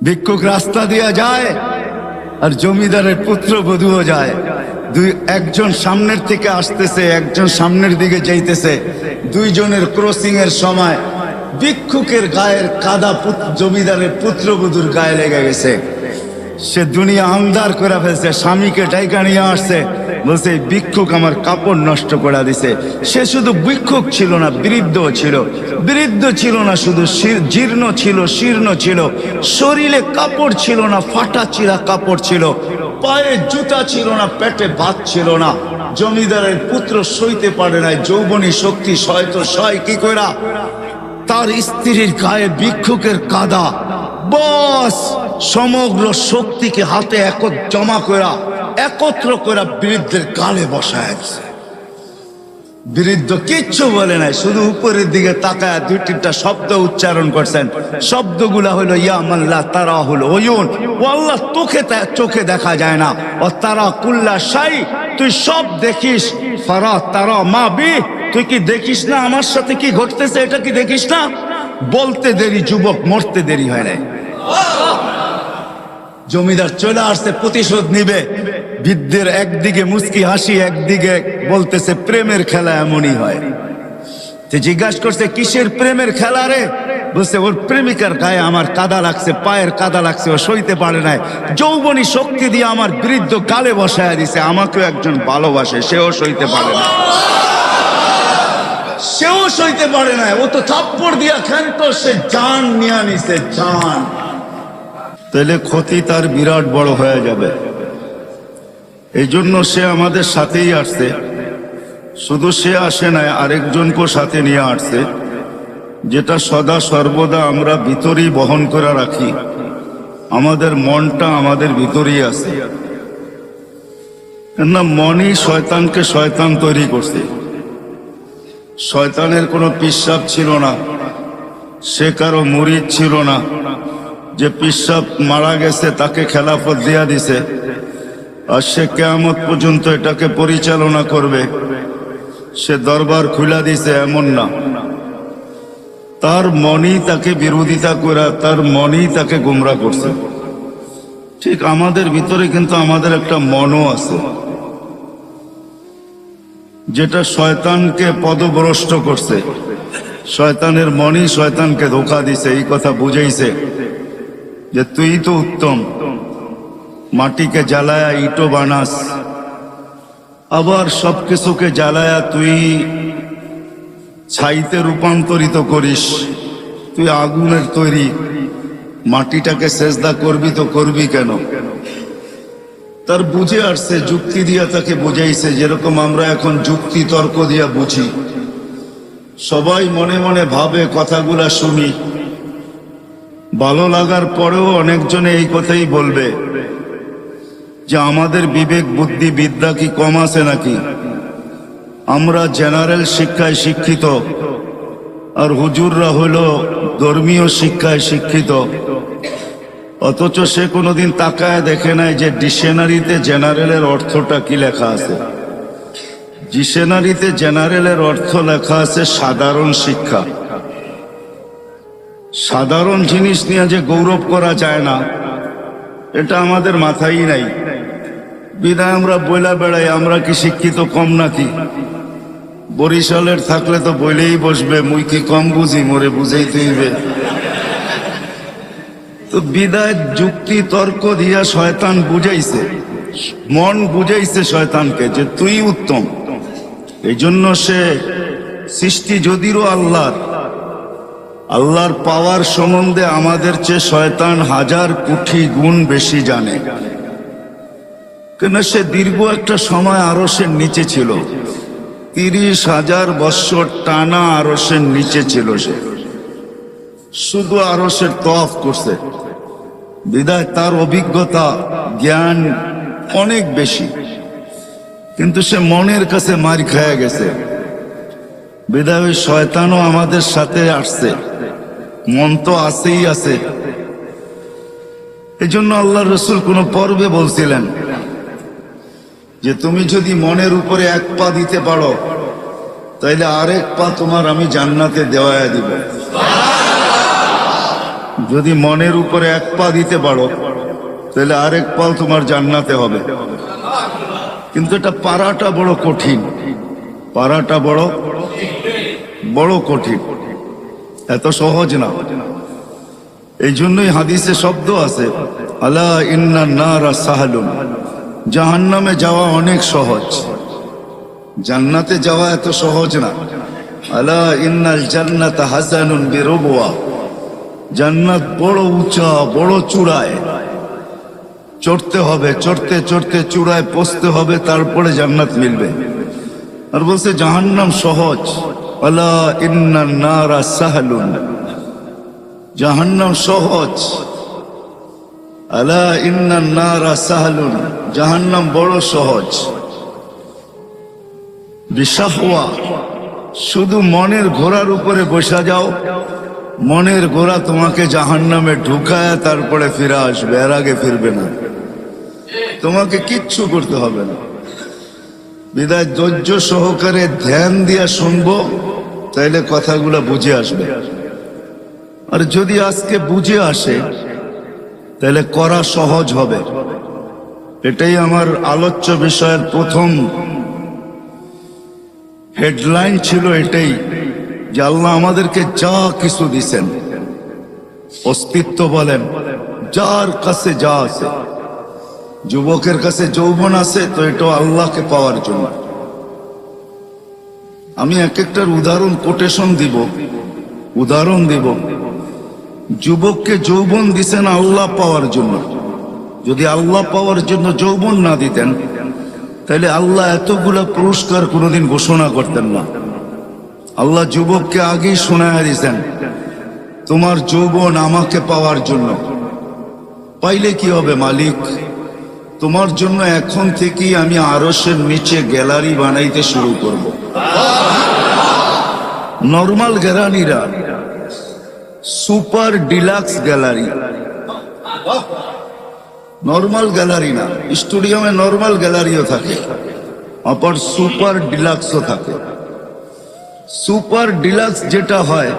ভিক্ষুক রাস্তা দিয়া যায় আর জমিদারের পুত্রবধূও যায়। একজন সামনের থেকে আসতেছে, একজন সামনের দিকে যাইতেছে। দুইজনের ক্রসিং এর সময় ভিক্ষুকের গায়ের কাদা জমিদারের পুত্রবধূর গায়ে লেগে গেছে। সে দুনিয়া আন্ধার করে ফেলছে, স্বামীকে ডাইকা নিয়ে আসছে, বলছে ভিক্ষুক আমার কাপড় নষ্ট করে দিছে। সে শুধু ভিক্ষুক ছিল না, বৃদ্ধ ছিল। বৃদ্ধ ছিল না শুধু, জীর্ণ ছিল, শীর্ণ ছিল, শরীরে কাপড় ছিল না, ফাটা চিরা কাপড় ছিল, পায়ে জুতা ছিল না, পেটে ভাত ছিল না। জমিদারের পুত্র সইতে পারে নাই, যৌবনী শক্তি সয়তো সয় কি কইরা তার স্ত্রীর গায়ে ভিক্ষুকের কাদা, বস সমগ্র শক্তিকে হাতে জমা করা একত্র করে বৃদ্ধের গালে বসায় দিছে। বৃদ্ধ কিচ্ছু বলে নাই, শুধু উপরের দিকে তাকায় দুই তিনটা শব্দ উচ্চারণ করছেন। শব্দগুলা হলো ইয়া মাল্লা তারা হলো ওয়ুন, ও আল্লাহ চোখে দেখা যায় না, ও তারা কুল্লা শাই, তুই সব দেখিস, ফারা তারা মা বি, তুই কি দেখিস না আমার সাথে কি ঘটতেছে, এটা কি দেখিস না? বলতে দেরি যুবক, মরতে দেরি হয় নাই। জমিদার চলে আসছে, প্রতিশোধ নিবে। বৃদ্ধের একদিকে মুস্কি হাসি, একদিকে বলতেছে প্রেমের খেলা এমনই হয়। জিজ্ঞাসা করছে কিসের প্রেমের খেলা রে? বলছে ওর প্রেমিকার গায়ে আমার কাদা লাগছে, পায়ের কাদা লাগছে, ও সইতে পারে নাই, যৌবনী শক্তি দিয়ে আমার বৃদ্ধ গালে বসায় দিছে। আমাকেও একজন ভালোবাসে, সেও সইতে পারে না, সেও সইতে পারে না, ও তো থাপ্পড় দিয়া খেন্ত, সে জান নিয়ে নিছে, জান। তাহলে ক্ষতি তার বিরাট বড় হয়ে যাবে। এই জন্য সে আমাদের সাথেই আসছে। শুধু সে আসে নাই, আরেকজনকেও সাথে নিয়ে আসছে, যেটা সদা সর্বদা আমরা ভিতরেই বহন করে রাখি। আমাদের মনটা আমাদের ভিতরেই আছে, না মনই শয়তানকে শয়তান তৈরি করছে। শয়তানের কোনো পিশাব ছিল না, সে কারো মুরিদ ছিল না যে পিশাব মারা গেছে তাকে খেলাফত দিয়া দিছে আর সে কিয়ামত পর্যন্ত এটাকে পরিচালনা করবে, সে দরবার খুলা দিছে, এমন না। তার মনই তাকে বিরোধিতা করে, তার মনই তাকে গুমরা করছে। ঠিক আমাদের ভিতরে কিন্তু আমাদের একটা মনও আছে, যেটা শয়তানকে পদভ্রষ্ট করছে। শয়তানের মনই শয়তানকে ধোঁকা দিছে, এই কথা বুঝাইছে যে তুই তো উত্তম, মাটিকে জ্বালায়া ইটো বানাস, আবার সবকিছুকে জ্বালায়া তুই ছাইতে রূপান্তরিত করিস, তুই আগুনের তৈরি, মাটিটাকে সেজদা করবি তো করবি কেন? তার বুঝে আসছে, যুক্তি দিয়া তাকে বুঝাইছে, যেরকম আমরা এখন যুক্তি তর্ক দিয়া বুঝি। সবাই মনে মনে ভাবে, কথাগুলা শুনি, ভালো লাগার পরেও অনেকজনে এই কথাই বলবে যে আমাদের বিবেক বুদ্ধি বিদ্যা কি কম আছে নাকি? আমরা জেনারেল শিক্ষায় শিক্ষিত আর হুজুররা হইল ধর্মীয় শিক্ষায় শিক্ষিত, অথচ সে কোনোদিন তাকায় দেখে নাই যে ডিকশনারিতে জেনারেলের অর্থটা কি লেখা আছে। ডিকশনারিতে জেনারেলের অর্থ লেখা আছে সাধারণ শিক্ষা। সাধারণ জিনিস নিয়ে যে গৌরব করা যায় না, এটা আমাদের মাথায় নাই। বিদায় আমরা বইলা বেড়াই আমরা কি শিক্ষিত কম নাকি? বরিশালের থাকলে তো বইলেই বসবে মুই কি কম বুঝি, মোরে বুঝাইতে হইবে। তো বিদায় যুক্তি তর্ক দিয়া শয়তান বুঝাইছে, মন বুঝাইছে শয়তানকে যে তুই উত্তম। এই জন্য সে সৃষ্টি যদিও আল্লাহর পাওয়ার সম্বন্ধে আমাদের চেয়ে শয়তান 1000 কোটি গুণ বেশি জানে, কেন সে দীর্ঘ একটা সময় আরশের নিচে ছিল, 30,000 বৎসর টানা আরশের নিচে ছিল। সে শুধু আরশের তওয়াফ করছে, বিদায় তার অভিজ্ঞতা জ্ঞান অনেক বেশি, কিন্তু সে মনের কাছে মার খেয়ে গেছে। বিদায় ওই শয়তানও আমাদের সাথে আসছে, মন তো আছেই আছে। এই জন্য আল্লাহ রসুল কোন পর্বে বলছিলেন যে তুমি যদি মনের উপরে 1 পা দিতে পারো, তাইলে আরেক পা তোমার আমি জান্নাতে দেওয়া দিব। যদি মনের উপরে এক পা দিতে পারো তাহলে আরেক পাও তোমার জান্নাতে হবে, কিন্তু এটা পারাটা বড় কঠিন, পারাটা বড় বড় কঠিন, এত সহজ না। এই জন্যই হাদিসে শব্দ আছে, আলা ইন্না নারা সাহালুন, জাহান্নামে যাওয়া অনেক সহজ, জান্নাতে যাওয়া এত সহজ না। আলা ইন্নাল জান্নাতা হাসানুন বিরবওয়া, জান্নাত বড় উঁচা, বড় চূড়ায় চড়তে হবে, চড়তে চড়তে চূড়ায় পৌঁছতে হবে, তারপরে জান্নাত মিলবে। আর বলছে জাহান্নাম সহজ, আলা ইন্নান নারা সাহালুন, জাহান্নাম সহজ, আলা ইন্নান নারা সাহালুন, জাহান্নাম বড় সহজ। বিশাহওয়া, শুধু মনের ঘোড়ার উপরে বসা যাও, মনের ঘোড়া তোমাকে জাহান্নামে ঢুকায় তারপরে ফিরে আসবে, এর আগে ফিরবে না, তোমাকে কিচ্ছু করতে হবে না। বিদায় ধৈর্য সহকারে ধ্যান দিয়া শুনবো, তাইলে কথাগুলো বুঝে আসবে। আর যদি আজকে বুঝে আসে তাহলে করা সহজ হবে। এটাই আমার আলোচ্য বিষয়ের প্রথম হেডলাইন ছিল, এটাই যে আল্লাহ আমাদেরকে যা কিছু দিছেন, অস্তিত্ব বলেন, যার কাছে যা আছে, যুবকের কাছে যৌবন আছে তো এটা আল্লাহকে পাওয়ার জন্য। আমি এক একটার উদাহরণ কোটেশন দিব, উদাহরণ দিব। যুবককে যৌবন দিছেন আল্লাহ পাওয়ার জন্য, যদি আল্লাহ পাওয়ার জন্য যৌবন না দিতেন তাহলে আল্লাহ এতগুলা পুরস্কার কোনোদিন ঘোষণা করতেন না। আল্লাহ যুবককে আগেই শোনায় দিয়েছেন, তোমার যৌবন আমাকে পাওয়ার জন্য। পাইলে কি হবে মালিক? তোমার জন্য এখন থেকেই আমি আরশের নিচে গ্যালারি বানাইতে শুরু করব। নর্মাল গ্যালারিরা, super deluxe gallery, normal gallery না। স্টুডিয়ামে নর্মাল গ্যালারিও থাকে, আবার সুপার ডিলাক্সও থাকে। সুপার ডিলাক্স যেটা হয়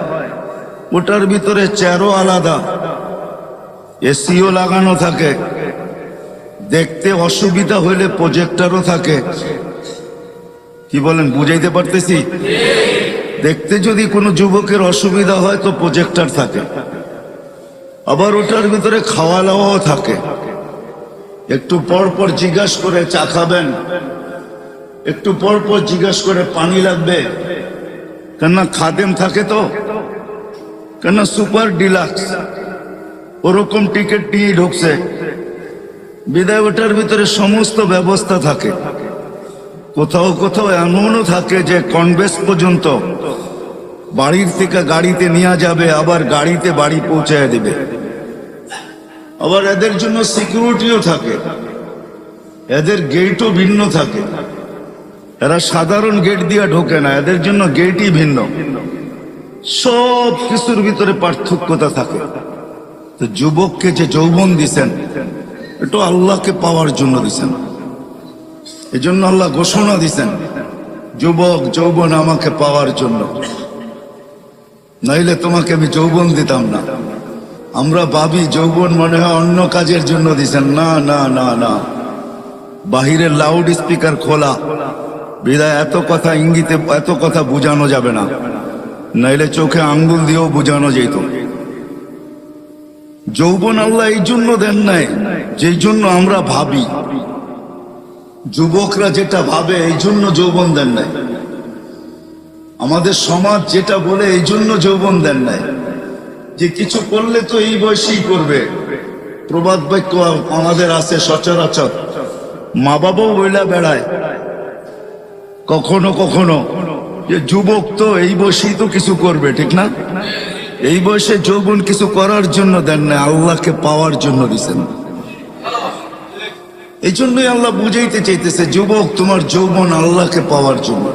ওটার ভিতরে চেয়ারও আলাদা, এসিও লাগানো থাকে, দেখতে অসুবিধা হইলে প্রজেক্টরও থাকে। কি বলেন, বুঝাইতে পারতেছি? দেখতে যদি কোনো যুবকের অসুবিধা হয় তো প্রজেক্টর থাকে। আবার ওটার ভিতরে খাওয়া দাওয়াও থাকে, একটু পর পর জিজ্ঞাসা করে চা খাবেন, একটু পর পর জিজ্ঞাসা করে পানি লাগবে, কেননা খাদেম থাকে তো, কেননা সুপার ডিলাক্স ওরকম টিকিট নিয়ে ঢুকছে, বিদায় ওটার ভিতরে সমস্ত ব্যবস্থা থাকে। কোথাও কোথাও এমনও থাকে যে কনভেন্স পর্যন্ত বাড়ির থেকে গাড়িতে নিয়ে যাবে, আবার গাড়িতে বাড়ি পৌঁছায় দিবে। আবার এদের জন্য সিকিউরিটিও থাকে, এদের গেটও ভিন্ন থাকে, এরা সাধারণ গেট দিয়ে ঢোকে না, এদের জন্য গেটই ভিন্ন। সব কিছুর ভিতরে পার্থক্যতা থাকে। তো যুবককে যে যৌবন দিছেন এটা আল্লাহকে পাওয়ার জন্য দিছেন। এই জন্য আল্লাহ ঘোষণা দিছেন, যুবক যৌবন আমাকে পাওয়ার জন্য, নাইলে তোমাকে আমি যৌবন দিতাম না। আমরা ভাবি যৌবন মনে হয় অন্য কাজের জন্য দিছেন, না না না না। বাহিরের লাউড স্পিকার খোলা, বিদায় এত কথা ইঙ্গিতে এত কথা বুঝানো যাবে না, নাইলে চোখে আঙ্গুল দিয়েও বুঝানো যেত। যৌবন আল্লাহ এই জন্য দেন নাই যেই জন্য আমরা ভাবি, যুবকরা যেটা ভাবে এই জন্য যৌবন দেন নাই, আমাদের সমাজ যেটা বলে এই জন্য যৌবন দেন নাই, যে কিছু করলে তো এই বয়সেই করবে। প্রবাদ বাক্য আমাদের আছে সচরাচর, মা বাবাও বইলা বেড়ায় কখনো কখনো যে যুবক তো এই বয়সেই তো কিছু করবে, ঠিক না? এই বয়সে যৌবন কিছু করার জন্য দেন না, আল্লাহকে পাওয়ার জন্য দিছেন। এই জন্যই আল্লাহ বুঝাইতে চাইতেছে, যুবক তোমার যৌবন আল্লাহকে পাওয়ার জন্য।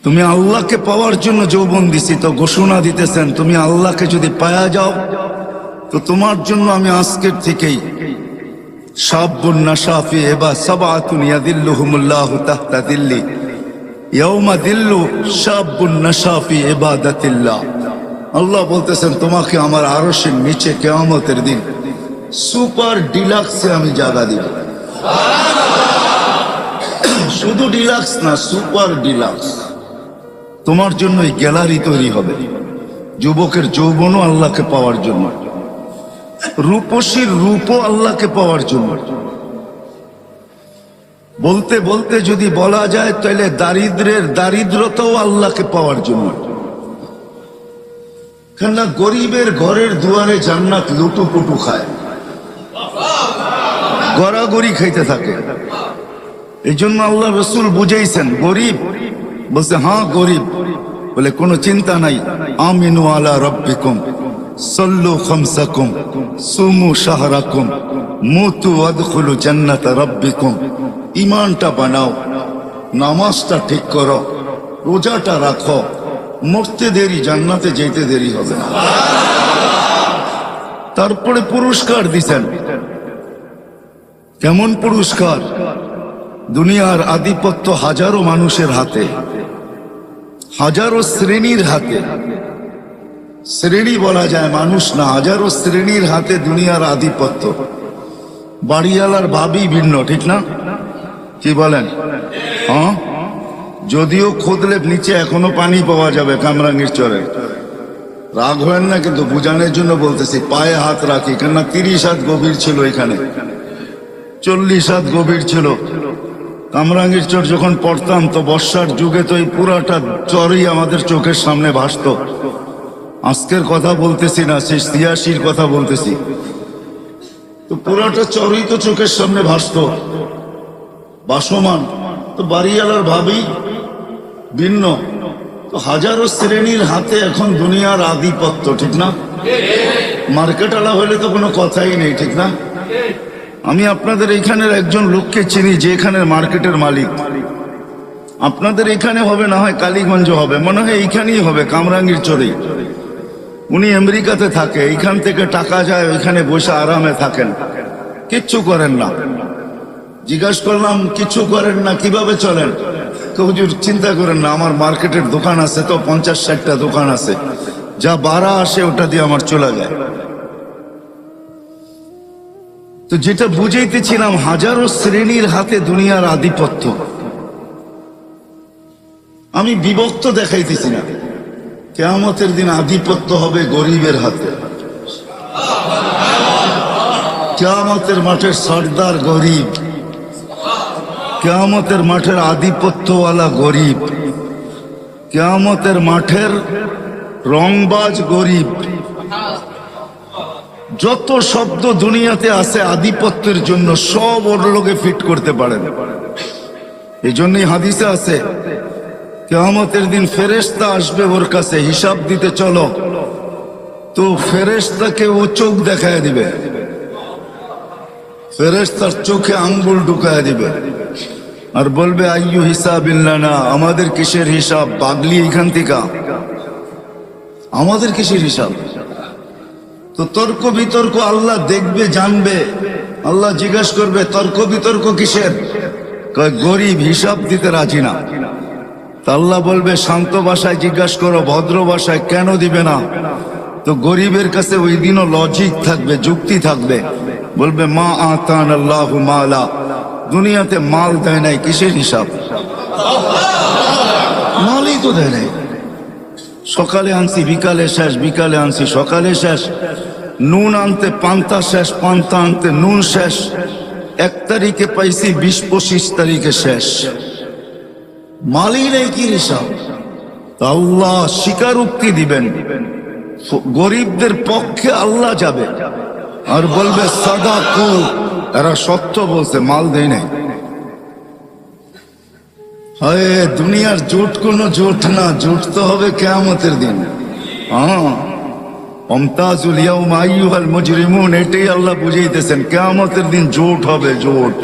তুমি আল্লাহকে পাওয়ার জন্য যৌবন দিছি, তো ঘোষণা দিতেছেন তুমি আল্লাহকে যদি পায়া যাও তো তোমার জন্য আমি আজকের থেকেই শাবুন নাশা ফি ইবা সাবআতুন ইয়াদিল্লুহুমুল্লাহু তাহতা দিল্লি ইয়াউমা দিল্লু শাবুন নাশা ফি ইবাদাতিল্লাহ। আল্লাহ বলতেছেন তোমাকে আমার আরশের নিচে কিয়ামতের দিন সুপার ডিলাক্সে আমি জায়গা দিব। শুধু ডিলাক্স না, সুপার ডিলাক্স। তোমার জন্য এই গ্যালারি তৈরি হবে, যুবকের যৌবনও আল্লাহকে পাওয়ার জন্য, রূপসীর রূপও আল্লাহকে পাওয়ার জন্য। বলতে বলতে যদি বলা যায় তাহলে দারিদ্রের দারিদ্রতাও আল্লাহকে পাওয়ার জন্য। কেননা গরিবের ঘরের দুয়ারে জান্নাত লুটুপুটু খায়, গড়াগড়ি খাইতে থাকে। এই জন্য আল্লাহ রসুল বুঝাইছেন গরিব, বলছে হ্যাঁ গরিব, বলে কোনো চিন্তা নাই, আমিনু আলা রব্বিকুম সল্লু খামসাকুম সুমু শাহরাকুম মুতু আদখুলু জান্নাত রব্বিকুম। ইমানটা বানাও, নামাজটা ঠিক করো, রোজাটা রাখো, মরতে দেরি, জান্নাতে যেতে দেরি হবে না। তারপরে পুরস্কার দিছেন। কেমন পুরস্কার? দুনিয়ার আধিপত্য হাজারো মানুষের হাতে, হাজারো শ্রেণীর হাতে। শ্রেণী বলা যায়, মানুষ না, হাজারো শ্রেণীর হাতে দুনিয়ার আধিপত্য। বাড়িওয়ালার ভাবি ভিন্ন, ঠিক না? কি বলেন? হ্যাঁ, যদিও খুদলে নিচে এখনো পানি পাওয়া যাবে কামরাঙ্গীর চরে। রাগ হয় না, কিন্তু বুঝানোর জন্য বলতেছি, পায়ে হাত রাখি। কেননা 30 হাত গভীর ছিল এখানে, 40 হাত গভীর ছিল। কামরাঙ্গীর চর যখন পড়তাম তো বর্ষার যুগে তো এই পুরাটা চরই আমাদের চোখের সামনে ভাসত। আজকের কথা বলতেছি না, সেই 86-র কথা বলতেছি। তো পুরাটা চরই তো চোখের সামনে ভাসত, ভাসমান। তো বাড়িওয়ালার ভাবি ভিন্ন। তো হাজারো শ্রেণীর হাতে এখন দুনিয়ার আধিপত্য, ঠিক না? মার্কেটওয়ালা হলে তো কোনো কথাই নেই, ঠিক না? আমি আপনাদের এখানের একজন লোককে চিনি যে এখানের মার্কেটের মালিক। আপনাদের এখানে হবে না হয় কালীগঞ্জ হবে, মনে হয় এইখানেই হবে, কামরাঙ্গীর চরেই। উনি আমেরিকাতে থাকে, এইখান থেকে টাকা যায়, ওইখানে বসে আরামে থাকেন, কিচ্ছু করেন না। জিজ্ঞাসা করলাম কিছু করেন না, কিভাবে চলেন? তো হুজুর চিন্তা করেন না, আমার মার্কেটের দোকান আছে, তো 50-60টা দোকান আছে, যা বাড়া আসে ওটা দিয়ে আমার চলে যায়। তো যেটা বুঝাইতেছিলাম, হাজারো শ্রেণীর হাতে দুনিয়ার আধিপত্য। আমি বিভক্ত দেখাইতেছি না, কিয়ামতের দিন আধিপত্য হবে গরিবের হাতে। কিয়ামতের মাঠের সর্দার গরিব, কিয়ামতের মাঠের আধিপত্যওয়ালা গরিব, কিয়ামতের মাঠের রংবাজ গরিব। যত শব্দ দুনিয়াতে আছে আধিপত্যের জন্য, সব ওর লোকে ফিট করতে পারেন। এই জন্যই হাদিসে আছে কিয়ামতের দিন ফেরেশতা আসবে ওর কাছে, হিসাব দিতে চলো। তো ফেরেশতাকে ও চোখ দেখায় দিবে, ফেরেশতার চোখে আঙ্গুল ঢুকায় দিবে, আর বলবে আইয়ু হিসাবিল্লানা, আমাদের কিসের হিসাব? পাগলি এখান থেকে, আমাদের কিসের হিসাব? তো তর্ক বিতর্ক আল্লাহ দেখবে, জানবে। আল্লাহ জিজ্ঞাসা করবে তর্ক বিতর্ক কিসের? গরিব হিসাব দিতে রাজি না। তা আল্লাহ বলবে শান্ত ভাষায় জিজ্ঞাসা করো, ভদ্র ভাষায়, কেন দিবে না? তো গরিবের কাছে ওই দিনও লজিক থাকবে, যুক্তি থাকবে। বলবে মা আতান আল্লাহু মালা, দুনিয়াতে মাল দেয় নাই, কিসের হিসাব? মালই তো দেয় নাই। সকালে আনছি বিকালে শেষ, বিকালে আনছি সকালে শেষ। নুন আনতে পান্তা শেষ, পান্তা আনতে নুন শেষ। 1 তারিখে পাইছি, 20-25 তারিখে শেষ। মালই নেই, কি হিসাব? আল্লাহ স্বীকারোক্তি দিবেন, গরিবদের পক্ষে আল্লাহ যাবে আর বলবে সাদাকু, এরা সত্য বলছে, মাল দেয় নাই। হয় দুনিয়ার জোট কোনো জোট না, জোট তো হবে কিয়ামতের দিন। অমতাজুল ইয়াউমা আইয়ুহাল মুজরিমুন, এটাই আল্লাহ বুঝাইতেছেন, কিয়ামতের দিন জোট হবে, জোট।